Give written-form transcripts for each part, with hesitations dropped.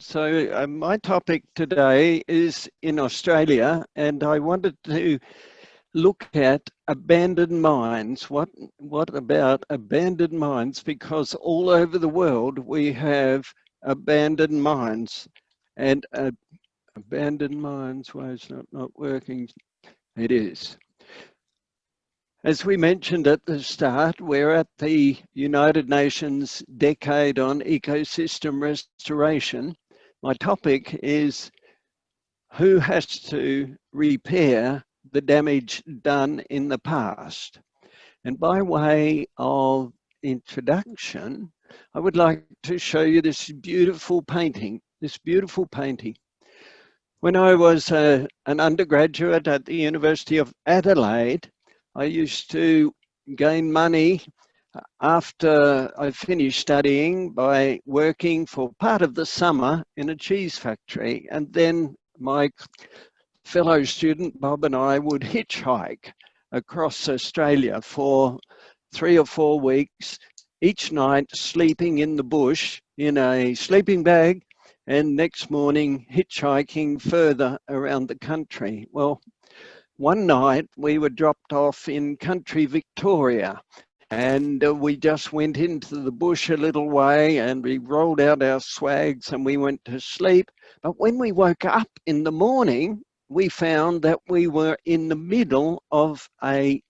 So my topic today is in Australia, and I wanted to look at abandoned mines. What about abandoned mines? Because all over the world we have abandoned mines, and abandoned mines. Why it's not working? It is. As we mentioned at the start, we're at the United Nations Decade on Ecosystem Restoration. My topic is who has to repair the damage done in the past. And by way of introduction, I would like to show you this beautiful painting, When I was an undergraduate at the University of Adelaide, I used to gain money after I finished studying by working for part of the summer in a cheese factory. And then my fellow student Bob and I would hitchhike across Australia for 3 or 4 weeks, each night sleeping in the bush in a sleeping bag, and next morning hitchhiking further around the country. Well, one night we were dropped off in country Victoria, and we just went into the bush a little way and we rolled out our swags and we went to sleep. But when we woke up in the morning, we found that we were in the middle of a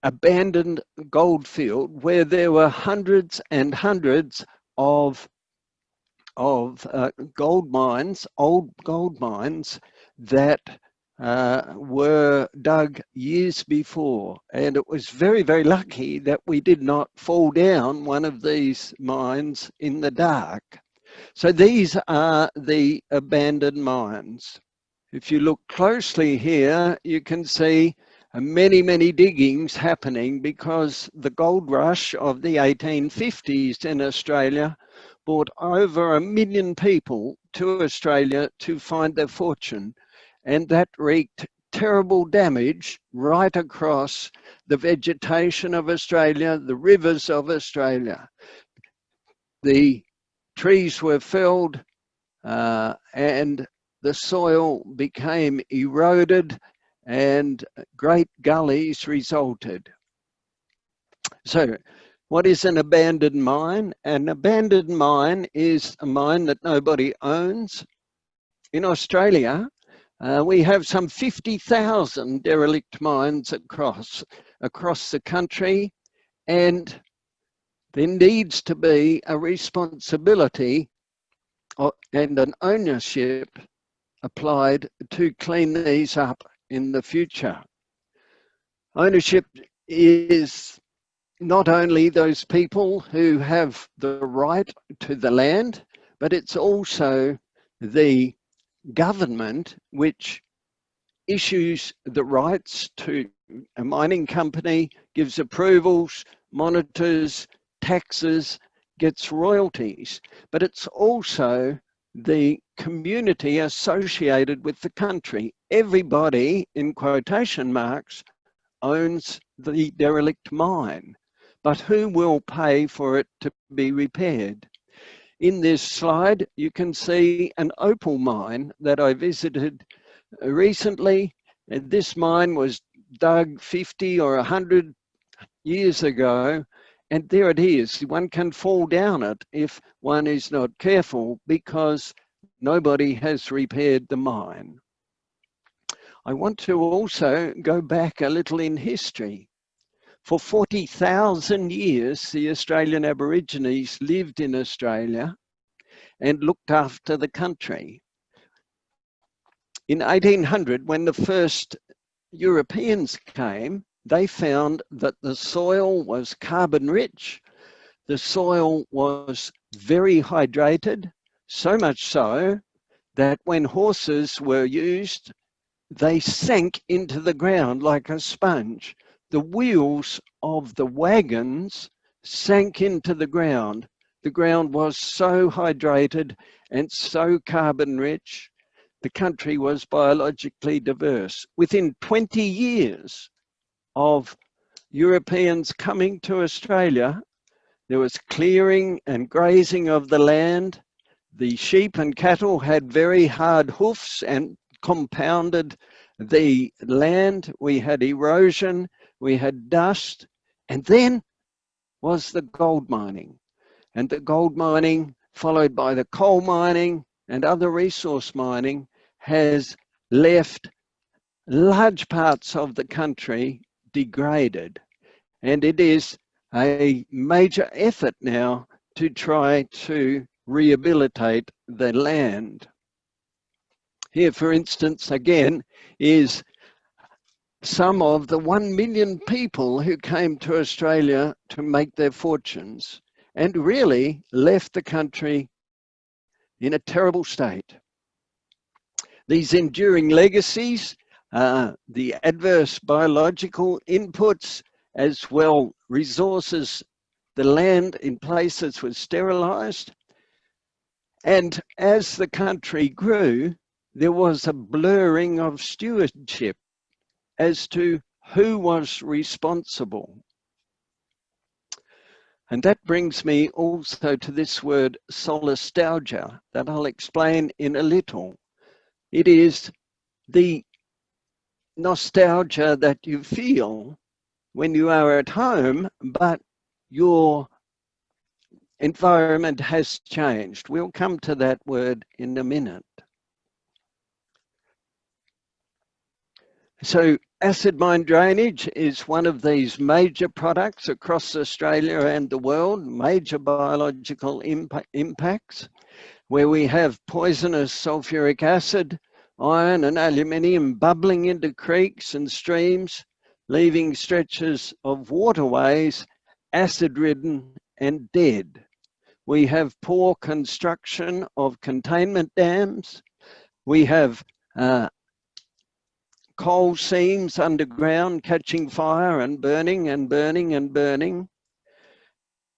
abandoned goldfield where there were hundreds and hundreds of gold mines, old gold mines that were dug years before. And it was very, very lucky that we did not fall down one of these mines in the dark. So these are the abandoned mines. If you look closely here, you can see many, many diggings happening because the gold rush of the 1850s in Australia brought over 1 million people to Australia to find their fortune. And that wreaked terrible damage right across the vegetation of Australia, the rivers of Australia. The trees were felled and the soil became eroded and great gullies resulted. So what is an abandoned mine? An abandoned mine is a mine that nobody owns. In Australia, we have some 50,000 derelict mines across the country, and there needs to be a responsibility and an ownership applied to clean these up in the future. Ownership is not only those people who have the right to the land, but it's also the government which issues the rights to a mining company, gives approvals, monitors, taxes, gets royalties. But it's also the community associated with the country. Everybody, in quotation marks, owns the derelict mine, but who will pay for it to be repaired? In this slide, you can see an opal mine that I visited recently. And this mine was dug 50 or 100 years ago, and there it is. One can fall down it if one is not careful because nobody has repaired the mine. I want to also go back a little in history. For 40,000 years, the Australian Aborigines lived in Australia and looked after the country. In 1800, when the first Europeans came, they found that the soil was carbon rich, the soil was very hydrated, so much so that when horses were used, they sank into the ground like a sponge. The wheels of the wagons sank into the ground. The ground was so hydrated and so carbon rich. The country was biologically diverse. Within 20 years of Europeans coming to Australia, there was clearing and grazing of the land. The sheep and cattle had very hard hoofs and compounded the land. We had erosion, we had dust, and then was the gold mining. And the gold mining, followed by the coal mining and other resource mining, has left large parts of the country degraded. And it is a major effort now to try to rehabilitate the land. Here, for instance, again, is some of the 1 million people who came to Australia to make their fortunes and really left the country in a terrible state. These enduring legacies, the adverse biological inputs, as well resources, the land in places was sterilised. And as the country grew, there was a blurring of stewardship as to who was responsible. And that brings me also to this word solastalgia that I'll explain in a little. It is the nostalgia that you feel when you are at home, but your environment has changed. We'll come to that word in a minute. So acid mine drainage is one of these major products across Australia and the world, major biological impacts, where we have poisonous sulfuric acid, iron and aluminium bubbling into creeks and streams, leaving stretches of waterways acid-ridden and dead. We have poor construction of containment dams. We have coal seams underground catching fire and burning and burning and burning.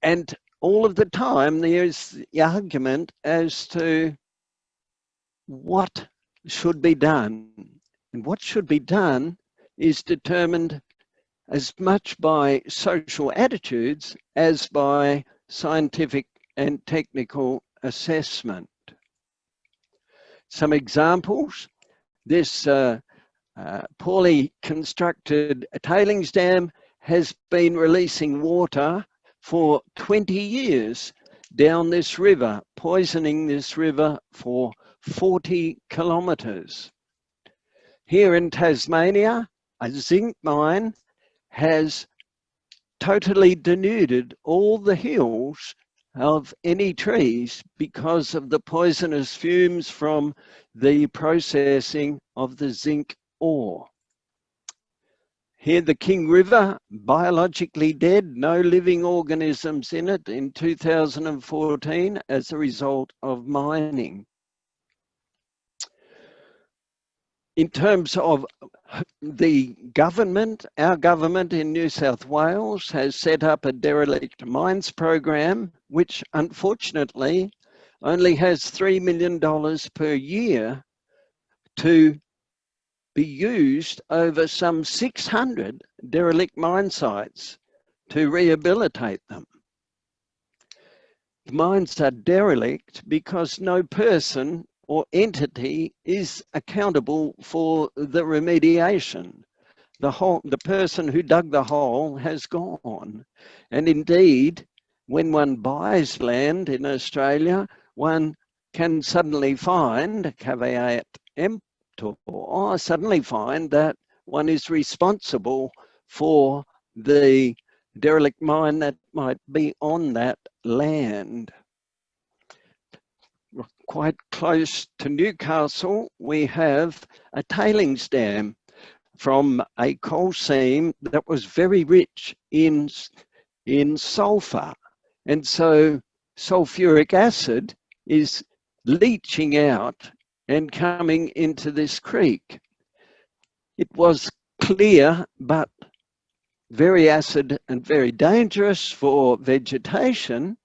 And all of the time there's the argument as to what should be done. And what should be done is determined as much by social attitudes as by scientific and technical assessment. Some examples: this poorly constructed tailings dam has been releasing water for 20 years down this river, poisoning this river for 40 kilometres. Here in Tasmania, a zinc mine has totally denuded all the hills of any trees because of the poisonous fumes from the processing of the zinc ore. Here the King River, biologically dead, no living organisms in it in 2014 as a result of mining. In terms of the government, our government in New South Wales has set up a derelict mines program, which unfortunately only has $3 million per year to be used over some 600 derelict mine sites to rehabilitate them. The mines are derelict because no person or entity is accountable for the remediation. The person who dug the hole has gone. And indeed, when one buys land in Australia, one can suddenly find, caveat emptor, or suddenly find that one is responsible for the derelict mine that might be on that land. Quite close to Newcastle, we have a tailings dam from a coal seam that was very rich in sulfur. And so sulfuric acid is leaching out and coming into this creek. It was clear, but very acid and very dangerous for vegetation.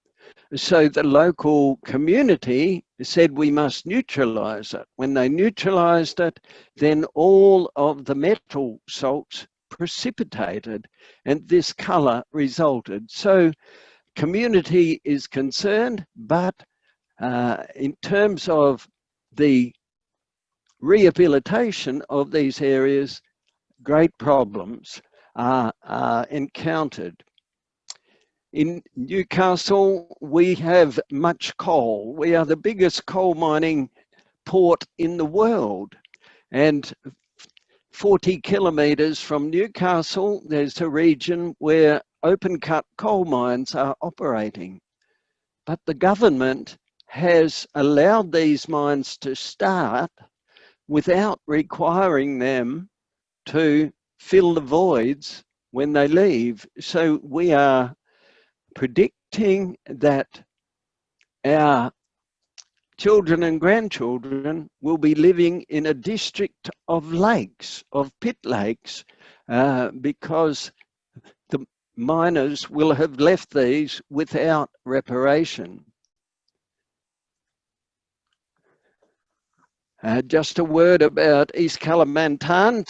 So the local community said we must neutralise it. When they neutralised it, then all of the metal salts precipitated and this colour resulted. So community is concerned, but In terms of the rehabilitation of these areas, great problems are encountered. In Newcastle, we have much coal. We are the biggest coal mining port in the world. And 40 kilometres from Newcastle, there's a region where open cut coal mines are operating. But the government has allowed these mines to start without requiring them to fill the voids when they leave. So we are predicting that our children and grandchildren will be living in a district of lakes, of pit lakes, because the miners will have left these without reparation. Just a word about East Kalimantan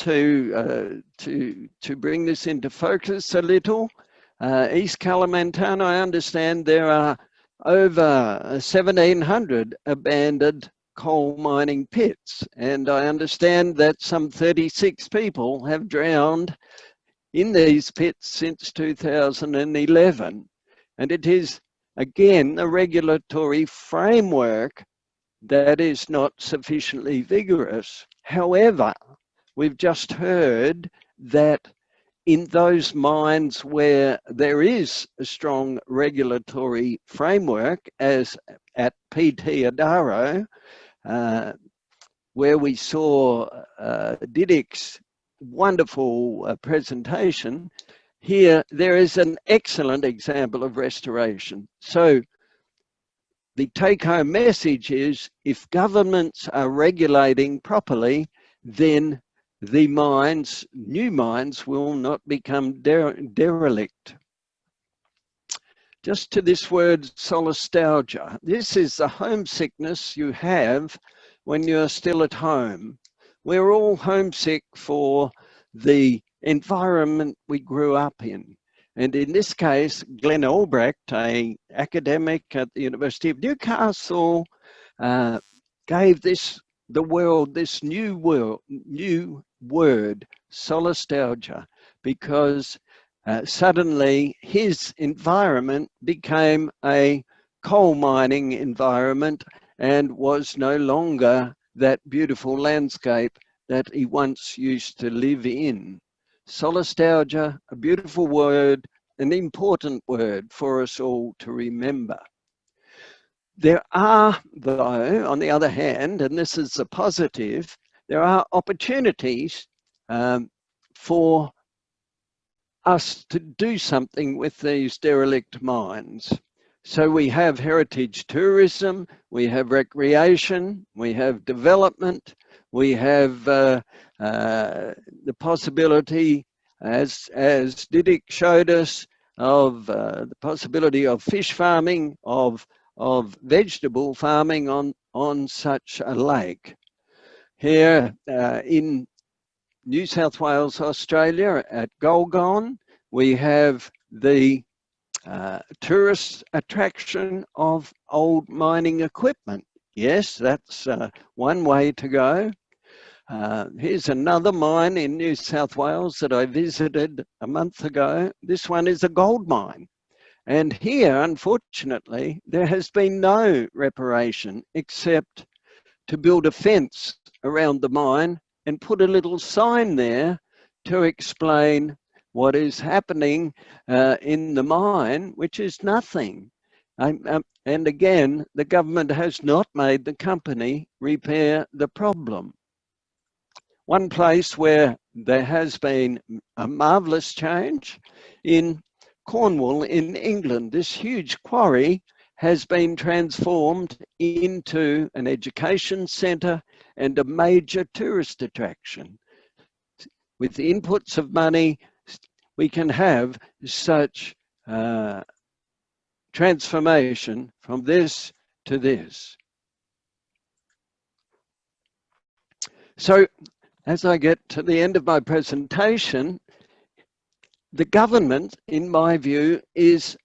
to bring this into focus a little. East Kalimantan, I understand there are over 1,700 abandoned coal mining pits, and I understand that some 36 people have drowned in these pits since 2011. And it is, again, the regulatory framework that is not sufficiently vigorous. However, we've just heard that in those mines where there is a strong regulatory framework, as at PT Adaro, where we saw Didik's wonderful presentation, here there is an excellent example of restoration. So the take-home message is, if governments are regulating properly, then the mines, new mines, will not become derelict. Just to this word, solastalgia. This is the homesickness you have when you're still at home. We're all homesick for the environment we grew up in. And in this case, Glenn Albrecht, an academic at the University of Newcastle, gave the world this new word, solastalgia, because suddenly his environment became a coal mining environment and was no longer that beautiful landscape that he once used to live in. Solastalgia, a beautiful word, an important word for us all to remember. There are, though, on the other hand, and this is a positive, there are opportunities for us to do something with these derelict mines. So we have heritage tourism, we have recreation, we have development, we have the possibility, as Didik showed us, of the possibility of fish farming, of vegetable farming on such a lake. Here in New South Wales, Australia, at Golgon, we have the tourist attraction of old mining equipment. Yes, that's one way to go. Here's another mine in New South Wales that I visited a month ago. This one is a gold mine. And here, unfortunately, there has been no reparation except to build a fence around the mine and put a little sign there to explain what is happening in the mine, which is nothing. And again, the government has not made the company repair the problem. One place where there has been a marvellous change, in Cornwall in England, this huge quarry has been transformed into an education centre and a major tourist attraction. With the inputs of money, we can have such transformation from this to this. So as I get to the end of my presentation, the government, in my view, is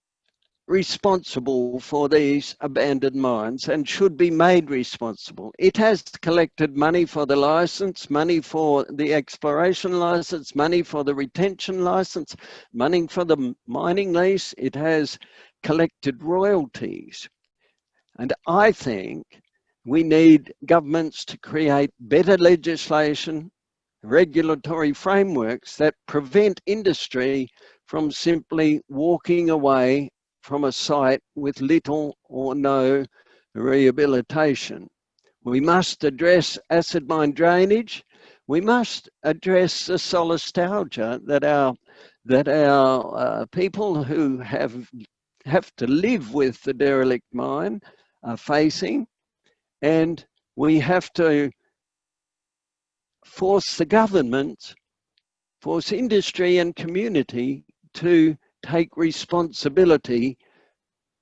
responsible for these abandoned mines and should be made responsible. It has collected money for the license, money for the exploration license, money for the retention license, money for the mining lease. It has collected royalties. And I think we need governments to create better legislation, regulatory frameworks that prevent industry from simply walking away from a site with little or no rehabilitation. We must address acid mine drainage. We must address the solastalgia that our people who have to live with the derelict mine are facing, and we have to force the government, force industry and community to take responsibility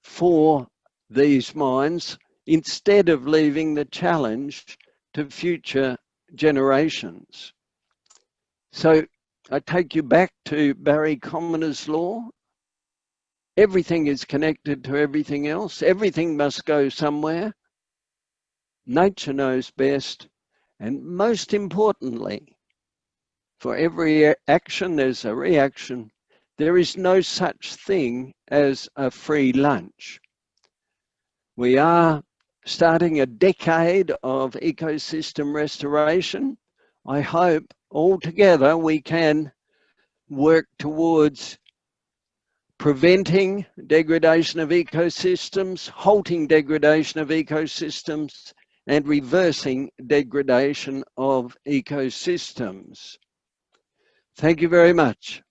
for these mines instead of leaving the challenge to future generations. So I take you back to Barry Commoner's law. Everything is connected to everything else. Everything must go somewhere. Nature knows best. And most importantly, for every action, there's a reaction. There is no such thing as a free lunch. We are starting a decade of ecosystem restoration. I hope all together we can work towards preventing degradation of ecosystems, halting degradation of ecosystems, and reversing degradation of ecosystems. Thank you very much.